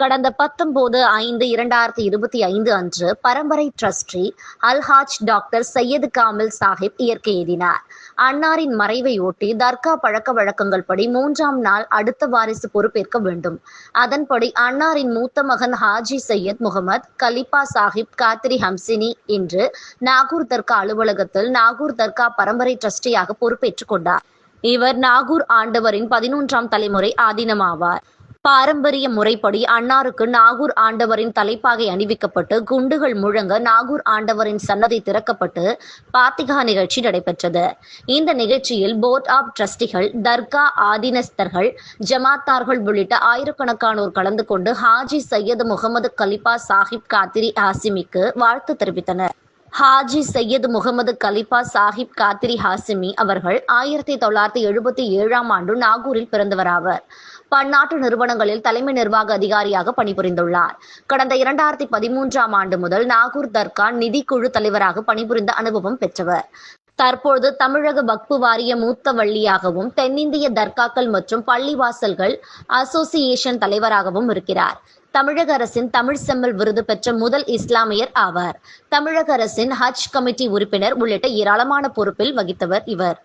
கடந்த 19/5/2025 அன்று பரம்பரை டிரஸ்டி அல்ஹாஜ் டாக்டர் சையது காமில் சாஹிப் இயற்கை எய்தினார். அன்னாரின் மறைவை ஒட்டி தர்கா பழக்க வழக்கங்கள் படி 3ஆம் நாள் அடுத்த வாரிசு பொறுப்பேற்க வேண்டும். அதன்படி அன்னாரின் மூத்த மகன் ஹாஜி சையத் முகமது கலிபா சாஹிப் காத்ரி ஹம்சினி இன்று நாகூர் தர்கா அலுவலகத்தில் நாகூர் தர்கா பரம்பரை டிரஸ்டியாக பொறுப்பேற்றுக் கொண்டார். இவர் நாகூர் ஆண்டவரின் 11ஆம் தலைமுறை ஆதீனமாவார். பாரம்பரிய முறைப்படி அன்னாருக்கு நாகூர் ஆண்டவரின் தலைப்பாகை அணிவிக்கப்பட்டு குண்டுகள் முழங்க நாகூர் ஆண்டவரின் சன்னதி திறக்கப்பட்டு பாத்திகா நிகழ்ச்சி நடைபெற்றது. இந்த நிகழ்ச்சியில் போர்ட் ஆப் டிரஸ்டிகள், தர்கா ஆதீனஸ்தர்கள், ஜமாத்தார்கள் உள்ளிட்ட ஆயிரக்கணக்கானோர் கலந்து கொண்டு ஹாஜி சையது முகமது கலிபா சாஹிப் காத்ரி ஹாசிமிக்கு வாழ்த்து தெரிவித்தனர். ஹாஜி சையது முகமது கலிபா சாஹிப் காத்ரி ஹாசிமி அவர்கள் 1977ஆம் ஆண்டு நாகூரில் பிறந்தவராவர். பன்னாட்டு நிறுவனங்களில் தலைமை நிர்வாக அதிகாரியாக பணிபுரிந்துள்ளார். கடந்த 2013ஆம் ஆண்டு முதல் நாகூர் தர்கா நிதிக்குழு தலைவராக பணிபுரிந்த அனுபவம் பெற்றவர். தற்போது தமிழக வக்பு வாரிய மூத்த வள்ளியாகவும் தென்னிந்திய தர்காக்கள் மற்றும் பள்ளிவாசல்கள் அசோசியேஷன் தலைவராகவும் இருக்கிறார். தமிழக அரசின் தமிழ் செம்மல் விருது பெற்ற முதல் இஸ்லாமியர் ஆவார். தமிழக அரசின் ஹஜ் கமிட்டி உறுப்பினர் உள்ளிட்ட ஏராளமான பொறுப்பில் வகித்தவர் இவர்.